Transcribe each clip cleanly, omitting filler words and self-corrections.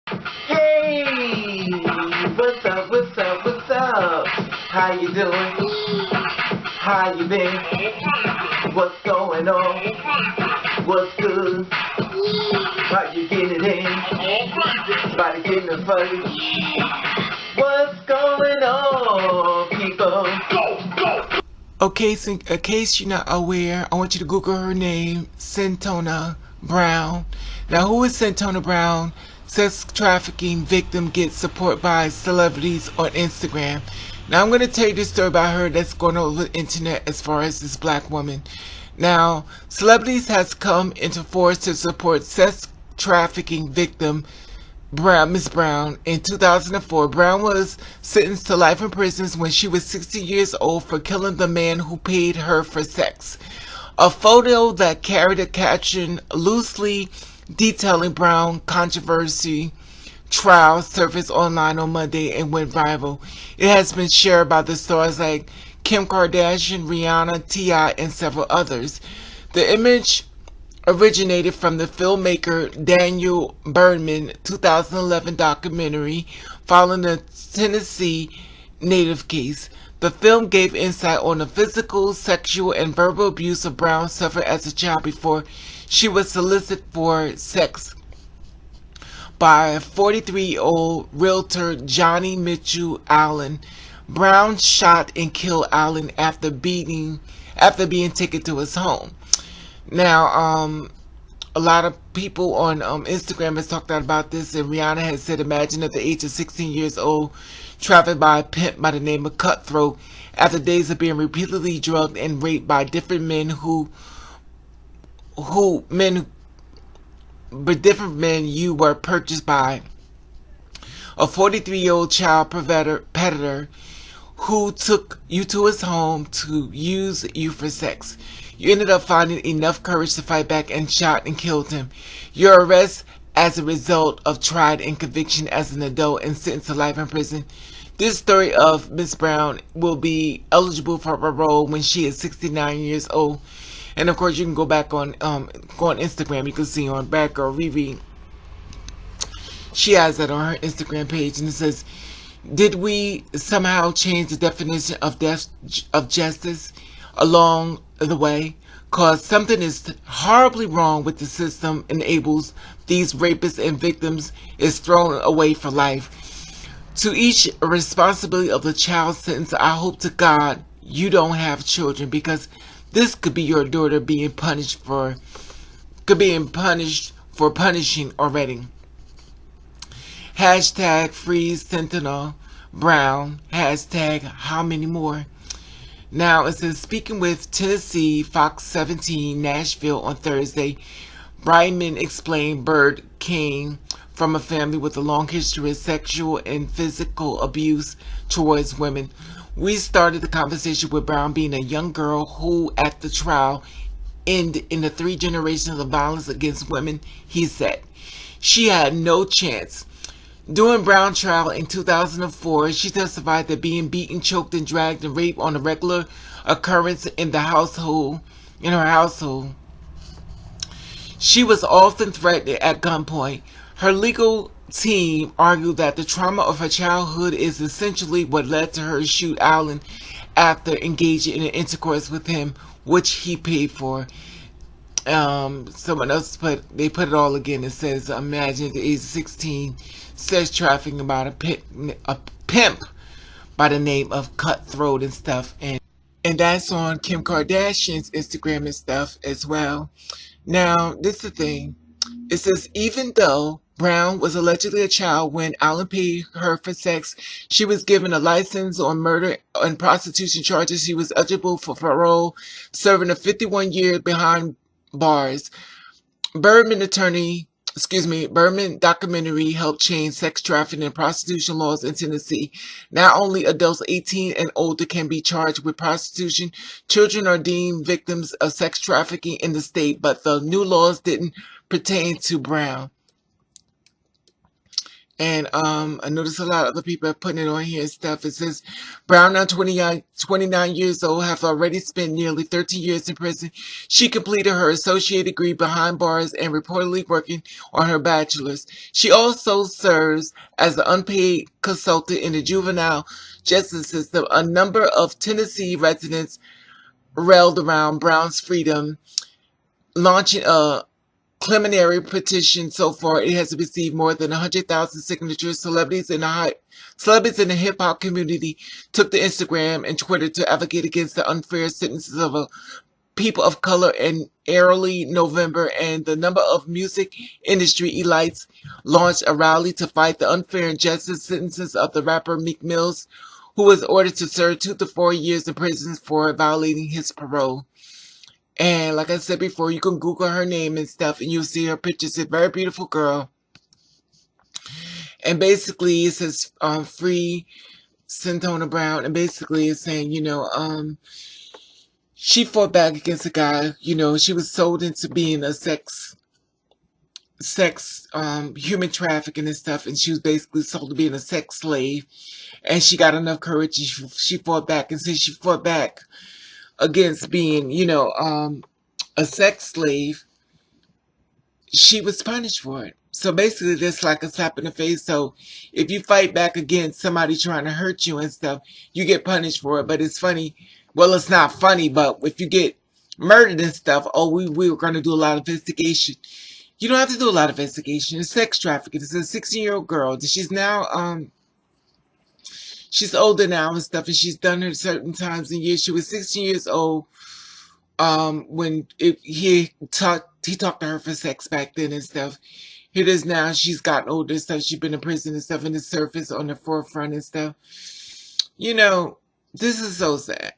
Hey, what's up, what's up, what's up? How you doing? How you been? What's going on? What's good? How you getting it in? Everybody getting it funny? What's going on, people? Okay, so in case you're not aware, I want you to Google her name, Cynthoia Brown. Now, who is Cyntoia Brown? Sex trafficking victim gets support by celebrities on Instagram. Now, I'm going to tell you this story about her that's going over the internet as far as this black woman. Now, celebrities has come into force to support sex trafficking victim Miss Brown. In 2004, Brown was sentenced to life in prison when she was 60 years old for killing the man who paid her for sex. A photo that carried a caption loosely detailing Brown's controversy trial surfaced online on Monday and went viral. It has been shared by the stars like Kim Kardashian, Rihanna, T.I., and several others. The image originated from the filmmaker Daniel Birman 2011 documentary following the Tennessee native case. The film gave insight on the physical, sexual, and verbal abuse of Brown suffered as a child before she was solicited for sex by 43-year-old realtor Johnny Mitchell Allen. Brown shot and killed Allen after being taken to his home. Now, a lot of people on Instagram has talked out about this, and Rihanna has said, imagine at the age of 16 years old, trafficked by a pimp by the name of Cutthroat after days of being repeatedly drugged and raped by different men you were purchased by a 43-year-old child predator who took you to his home to use you for sex. You ended up finding enough courage to fight back and shot and killed him. Your arrest as a result of tried and conviction as an adult and sentenced to life in prison. This story of Miss Brown will be eligible for parole when she is 69 years old. And of course, you can go back on Instagram. You can see on back or Riri. She has that on her Instagram page, and it says, "Did we somehow change the definition of justice along the way? Cause something is horribly wrong with the system enables these rapists and victims is thrown away for life. To each responsibility of the child sentence, I hope to God you don't have children, because this could be your daughter being punished for punishing already. Hashtag freeze Cyntoia Brown. Hashtag how many more?" Now, it says, speaking with Tennessee Fox 17 Nashville on Thursday, Brightman explained Bird came from a family with a long history of sexual and physical abuse towards women. We started the conversation with Brown being a young girl who, at the trial, ended in the 3 generations of violence against women, he said. She had no chance. During Brown's trial in 2004, she testified that being beaten, choked, and dragged and raped on a regular occurrence in her household. She was often threatened at gunpoint. Her legal team argued that the trauma of her childhood is essentially what led to her shoot Allen after engaging in intercourse with him, which he paid for. Someone else put it all again. It says, imagine at the age of 16, sex trafficking about a pimp by the name of Cutthroat and stuff. And that's on Kim Kardashian's Instagram and stuff as well. Now, this is the thing. It says, even though Brown was allegedly a child when Allen paid her for sex, she was given a license on murder and prostitution charges. She was eligible for parole, serving a 51 year behind bars. Birman documentary helped change sex trafficking and prostitution laws in Tennessee. Not only adults 18 and older can be charged with prostitution, children are deemed victims of sex trafficking in the state, but the new laws didn't pertain to Brown. And I noticed a lot of other people are putting it on here and stuff. It says, Brown, now 29 years old, have already spent nearly 13 years in prison. She completed her associate degree behind bars and reportedly working on her bachelor's. She also serves as an unpaid consultant in the juvenile justice system. A number of Tennessee residents railed around Brown's freedom, launching a preliminary petition. So far, it has received more than 100,000 signatures. Celebrities in the hip hop community took to Instagram and Twitter to advocate against the unfair sentences of people of color in early November, and the number of music industry elites launched a rally to fight the unfair and justice sentences of the rapper Meek Mills, who was ordered to serve 2 to 4 years in prison for violating his parole. And like I said before, you can Google her name and stuff, and you'll see her pictures. It's a very beautiful girl. And basically, it says free Cynthoia Brown. And basically, it's saying, she fought back against a guy. She was sold into being a human trafficking and stuff. And she was basically sold to being a sex slave. And she got enough courage, and she fought back. And since she fought back against being, a sex slave, she was punished for it. So basically, that's like a slap in the face. So if you fight back against somebody trying to hurt you and stuff, you get punished for it. But it's funny. Well, it's not funny, but if you get murdered and stuff, oh, we were going to do a lot of investigation. You don't have to do a lot of investigation. It's sex trafficking. It's a 16-year-old girl. She's now, she's older now and stuff, and she's done her certain times and years. She was 16 years old when he talked to her for sex back then and stuff. Here it is now. She's gotten older and stuff. She's been in prison and stuff, in the surface, on the forefront and stuff. This is so sad.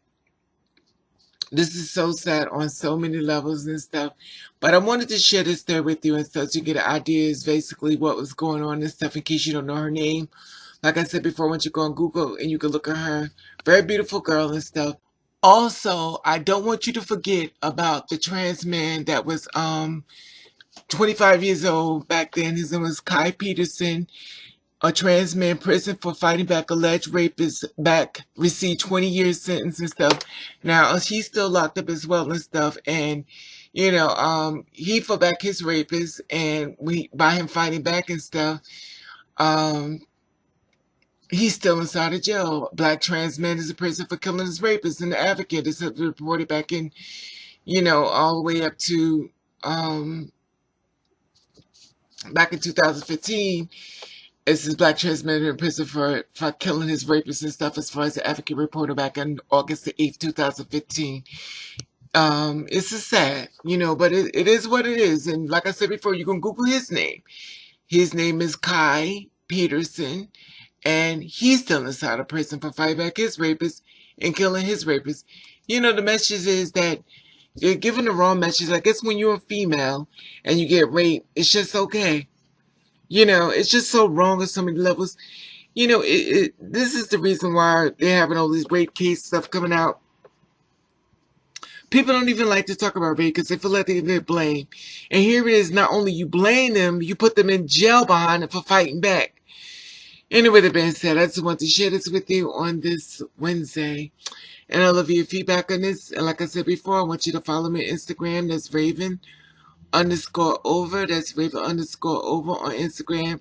This is so sad on so many levels and stuff. But I wanted to share this story with you and stuff, so you get an idea is basically what was going on and stuff, in case you don't know her name. Like I said before, once you go on Google and you can look at her. Very beautiful girl and stuff. Also, I don't want you to forget about the trans man that was 25 years old back then. His name was Ky Peterson, a trans man, prison for fighting back alleged rapists, received 20 years sentence and stuff. Now he's still locked up as well and stuff. And he fought back his rapist, and by him fighting back and stuff, he's still inside of jail. Black trans man is in prison for killing his rapist, and the advocate is reported back in, all the way up to back in 2015. It's this black trans man in prison for killing his rapist and stuff, as far as the advocate reported back on August the 8th, 2015. It's just sad, but it is what it is. And like I said before, you can Google his name. His name is Ky Peterson. And he's still inside of prison for fighting back his rapist and killing his rapist. The message is that you're giving the wrong message. I guess when you're a female and you get raped, it's just okay. It's just so wrong on so many levels. This is the reason why they're having all these rape case stuff coming out. People don't even like to talk about rape because they feel like they get blamed. And here it is, not only you blame them, you put them in jail behind it for fighting back. Anyway, that being said, I just want to share this with you on this Wednesday. And I love your feedback on this. And like I said before, I want you to follow me on Instagram. That's Raven_over. That's Raven_over on Instagram.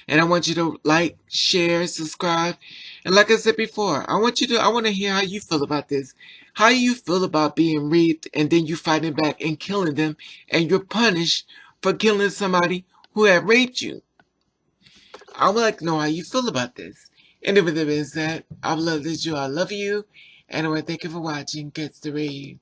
And I want you to like, share, subscribe. And like I said before, I want to hear how you feel about this. How you feel about being raped and then you fighting back and killing them, and you're punished for killing somebody who had raped you. I would like to know how you feel about this. And with that being said, I love you. And I want to thank you for watching. Catch the Rave.